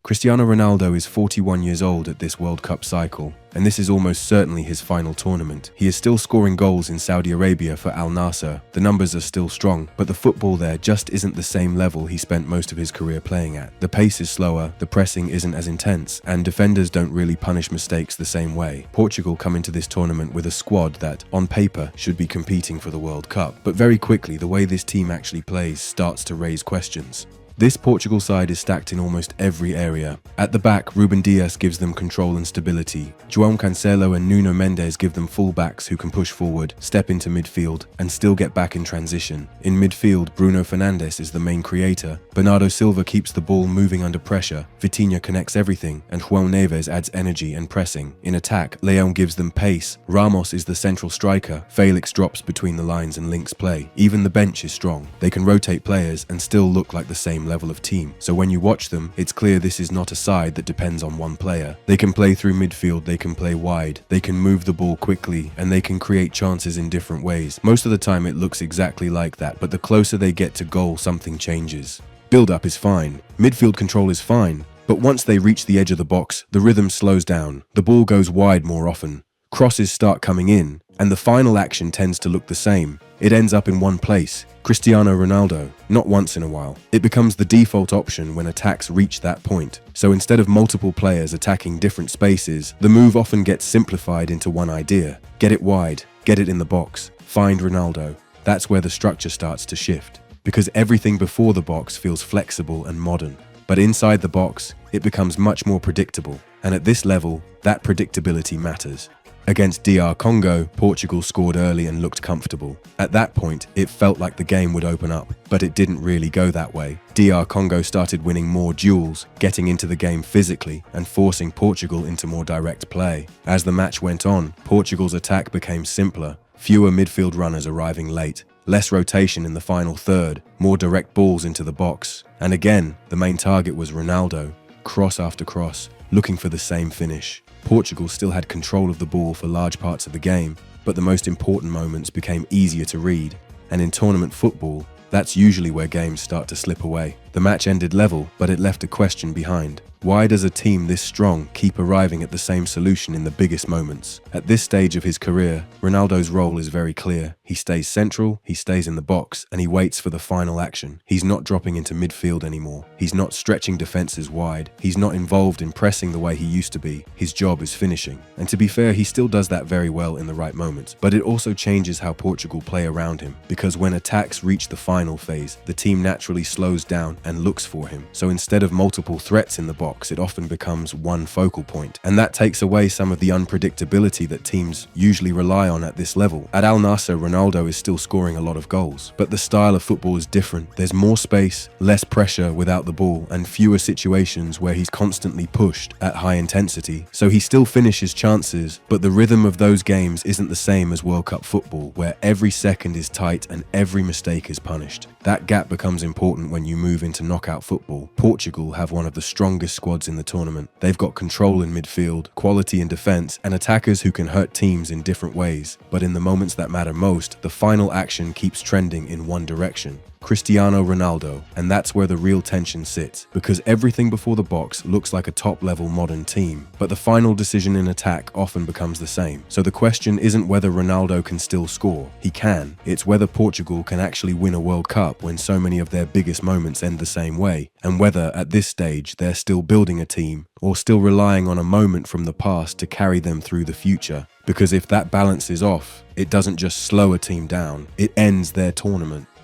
Cristiano Ronaldo is 41 years old at this World Cup cycle, and this is almost certainly his final tournament. He is still scoring goals in Saudi Arabia for Al Nassr. The numbers are still strong, but the football there just isn't the same level he spent most of his career playing at. The pace is slower, the pressing isn't as intense, and defenders don't really punish mistakes the same way. Portugal come into this tournament with a squad that, on paper, should be competing for the World Cup, but very quickly the way this team actually plays starts to raise questions. This Portugal side is stacked in almost every area. At the back, Ruben Dias gives them control and stability. João Cancelo and Nuno Mendes give them full-backs who can push forward, step into midfield, and still get back in transition. In midfield, Bruno Fernandes is the main creator. Bernardo Silva keeps the ball moving under pressure. Vitinha connects everything, and João Neves adds energy and pressing. In attack, Leão gives them pace. Ramos is the central striker. Felix drops between the lines and links play. Even the bench is strong. They can rotate players and still look like the same level of team. So when you watch them, it's clear this is not a side that depends on one player. They can play through midfield, they can play wide, they can move the ball quickly, and they can create chances in different ways. Most of the time it looks exactly like that, but the closer they get to goal, something changes. Build-up is fine, midfield control is fine, but once they reach the edge of the box, the rhythm slows down, the ball goes wide more often, crosses start coming in, and the final action tends to look the same. It ends up in one place, Cristiano Ronaldo, not once in a while. It becomes the default option when attacks reach that point. So instead of multiple players attacking different spaces, the move often gets simplified into one idea. Get it wide, get it in the box, find Ronaldo. That's where the structure starts to shift, because everything before the box feels flexible and modern. But inside the box, it becomes much more predictable. And at this level, that predictability matters. Against DR Congo, Portugal scored early and looked comfortable. At that point, it felt like the game would open up, but it didn't really go that way. DR Congo started winning more duels, getting into the game physically, and forcing Portugal into more direct play. As the match went on, Portugal's attack became simpler, fewer midfield runners arriving late, less rotation in the final third, more direct balls into the box. And again, the main target was Ronaldo, cross after cross, looking for the same finish. Portugal still had control of the ball for large parts of the game, but the most important moments became easier to read. And in tournament football, that's usually where games start to slip away. The match ended level, but it left a question behind. Why does a team this strong keep arriving at the same solution in the biggest moments? At this stage of his career, Ronaldo's role is very clear. He stays central, he stays in the box, and he waits for the final action. He's not dropping into midfield anymore. He's not stretching defenses wide. He's not involved in pressing the way he used to be. His job is finishing. And to be fair, he still does that very well in the right moments. But it also changes how Portugal play around him, because when attacks reach the final phase, the team naturally slows down and looks for him. So instead of multiple threats in the box, it often becomes one focal point. And that takes away some of the unpredictability that teams usually rely on at this level. At Al Nassr, Ronaldo is still scoring a lot of goals, but the style of football is different. There's more space, less pressure without the ball, and fewer situations where he's constantly pushed at high intensity. So he still finishes chances, but the rhythm of those games isn't the same as World Cup football, where every second is tight and every mistake is punished. That gap becomes important when you move into knockout football. Portugal have one of the strongest squads in the tournament. They've got control in midfield, quality in defense, and attackers who can hurt teams in different ways. But in the moments that matter most, the final action keeps trending in one direction. Cristiano Ronaldo, and that's where the real tension sits, because everything before the box looks like a top-level modern team, but the final decision in attack often becomes the same. So the question isn't whether Ronaldo can still score. He can. It's whether Portugal can actually win a World Cup when so many of their biggest moments end the same way, and whether at this stage they're still building a team or still relying on a moment from the past to carry them through the future. Because if that balance is off, it doesn't just slow a team down, it ends their tournament.